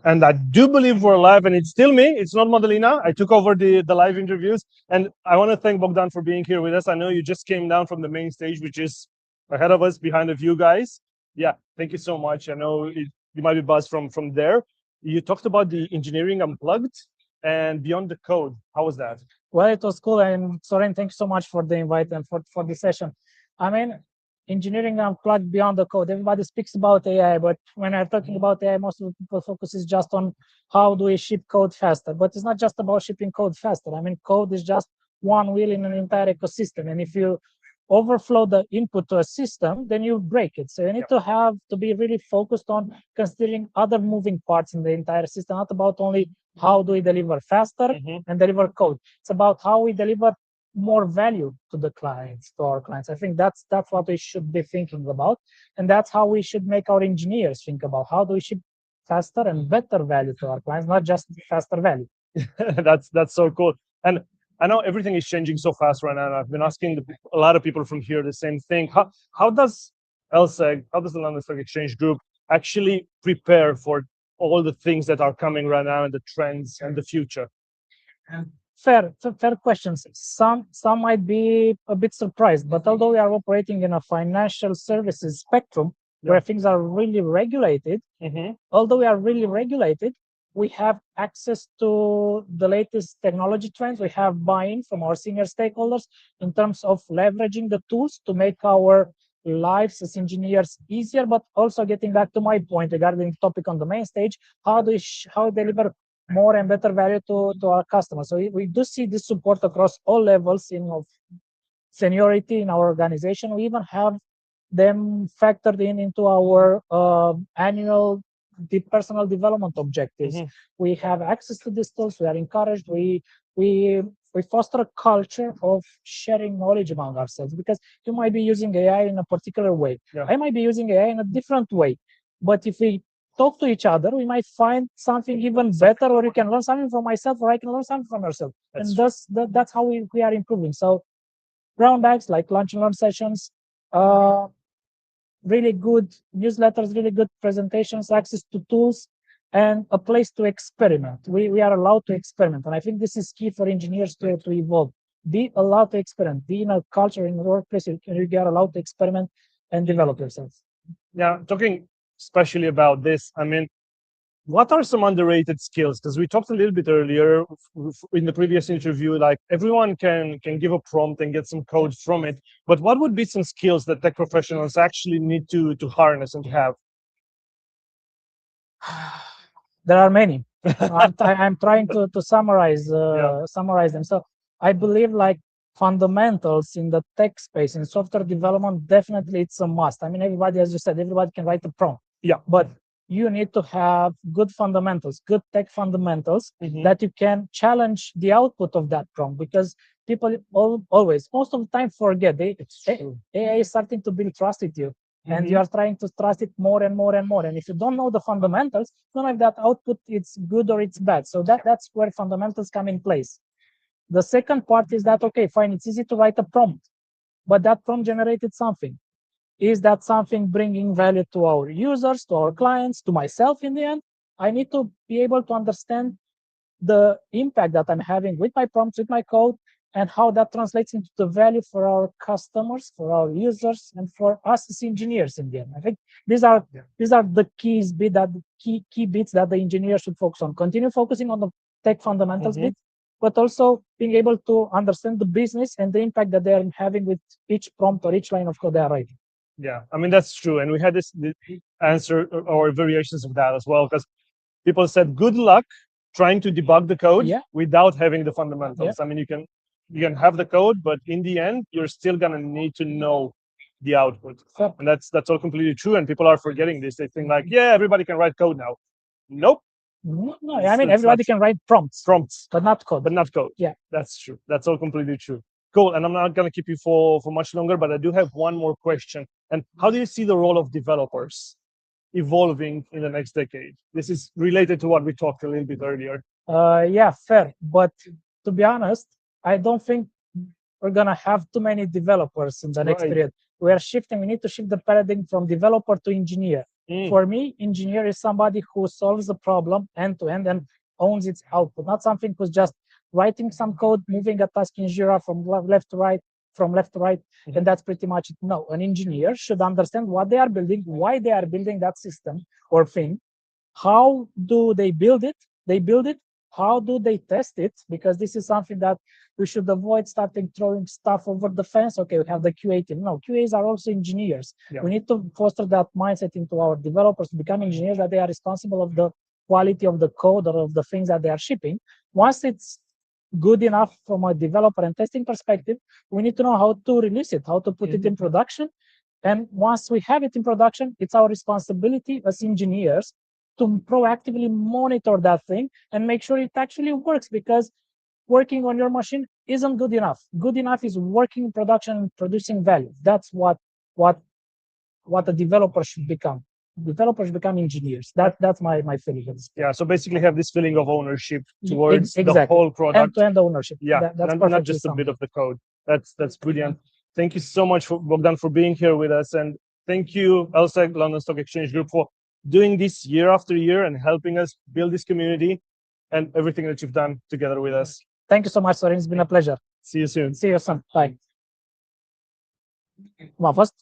And I do believe we're live, and it's still me. It's not Madalina. I took over the live interviews, and I want to thank Bogdan for being here with us. I know you just came down from the main stage, which is ahead of us, behind of you guys. Yeah, thank you so much. I know you might be buzzed from there. You talked about the engineering unplugged and beyond the code. How was that? Well, it was cool. And Soren, thank you so much for the invite and for the session. I mean, engineering unplugged beyond the code. Everybody speaks about AI, but when I'm talking about AI, most of the people focus is just on how do we ship code faster. But it's not just about shipping code faster. I mean, code is just one wheel in an entire ecosystem. And if you overflow the input to a system, then you break it. So you need to be really focused on considering other moving parts in the entire system, not about only how do we deliver faster and deliver code. It's about how we deliver more value to the clients, to our clients. I think that's what we should be thinking about, and that's how we should make our engineers think about how do we ship faster and better value to our clients, not just faster value. That's so cool. And I know everything is changing so fast right now. And I've been asking a lot of people from here the same thing. How does LSEG, how does the London Stock Exchange Group actually prepare for all the things that are coming right now and the trends and the future? Fair questions. Some might be a bit surprised, but although we are operating in a financial services spectrum where things are really regulated, although we are really regulated, we have access to the latest technology trends. We have buy-in from our senior stakeholders in terms of leveraging the tools to make our lives as engineers easier, but also getting back to my point regarding the topic on the main stage, how deliver more and better value to our customers. So we do see this support across all levels of seniority in our organization. We even have them factored into our annual personal development objectives. We have access to these tools. We are encouraged. We foster a culture of sharing knowledge among ourselves, because you might be using AI in a particular way. I might be using AI in a different way. But if we talk to each other, we might find something even better, or you can learn something from myself, or I can learn something from yourself. That's how we are improving. So brown bags like lunch and learn sessions, really good newsletters, really good presentations, access to tools, and a place to experiment. We are allowed to experiment. And I think this is key for engineers to evolve. Be allowed to experiment. Be in a culture, in the workplace, you are allowed to experiment and develop yourselves. Yeah, talking especially about this, I mean, what are some underrated skills? Because we talked a little bit earlier in the previous interview, like everyone can give a prompt and get some code from it. But what would be some skills that tech professionals actually need to harness and to have? There are many. I'm trying to summarize them. So I believe like fundamentals in the tech space, in software development, definitely it's a must. I mean, everybody, as you said, everybody can write a prompt. But you need to have good fundamentals, good tech fundamentals that you can challenge the output of that prompt, because people always, most of the time, forget. AI is starting to build trust with you, and you are trying to trust it more and more and more. And if you don't know the fundamentals, you don't know if that output it's good or it's bad. So that's where fundamentals come in place. The second part is that, okay, fine, it's easy to write a prompt, but that prompt generated something. Is that something bringing value to our users, to our clients, to myself in the end? I need to be able to understand the impact that I'm having with my prompts, with my code, and how that translates into the value for our customers, for our users, and for us as engineers in the end. I think these are the key bits that the engineer should focus on. Continue focusing on the tech fundamentals bits, but also being able to understand the business and the impact that they are having with each prompt or each line of code they are writing. Yeah, I mean, that's true. And we had this answer or variations of that as well, because people said, good luck trying to debug the code without having the fundamentals. I mean, you can have the code, but in the end, you're still going to need to know the output. And that's all completely true. And people are forgetting this. They think like, yeah, everybody can write code now. Nope. No, I mean, everybody can write prompts, but not code. Yeah, that's true. That's all completely true. Cool. And I'm not going to keep you for much longer, but I do have one more question. And how do you see the role of developers evolving in the next decade? This is related to what we talked a little bit earlier. Yeah, fair. But to be honest, I don't think we're going to have too many developers in the next period. We are shifting. We need to shift the paradigm from developer to engineer. For me, engineer is somebody who solves the problem end to end and owns its output, not something who's just writing some code, moving a task in Jira from left to right, and that's pretty much it. No, an engineer should understand what they are building, why they are building that system or thing, how do they build it, how do they test it, because this is something that we should avoid, starting throwing stuff over the fence. Okay, we have the QA team. No, QAs are also engineers. We need to foster that mindset into our developers to become engineers, that they are responsible of the quality of the code or of the things that they are shipping. Once it's good enough from a developer and testing perspective, we need to know how to release it, how to put it in production. And once we have it in production, it's our responsibility as engineers to proactively monitor that thing and make sure it actually works, because working on your machine isn't good enough. Good enough is working in production and producing value. That's what a developer should become. Developers become engineers. That's my feeling. Yeah, so basically have this feeling of ownership towards the whole product. End-to-end ownership. Yeah, that's not just a bit of the code. That's brilliant. Thank you so much, Bogdan, for being here with us. And thank you, LSEG, London Stock Exchange Group, for doing this year after year and helping us build this community and everything that you've done together with us. Thank you so much, Sorin. It's been a pleasure. See you soon. See you soon. Bye. Come on, first.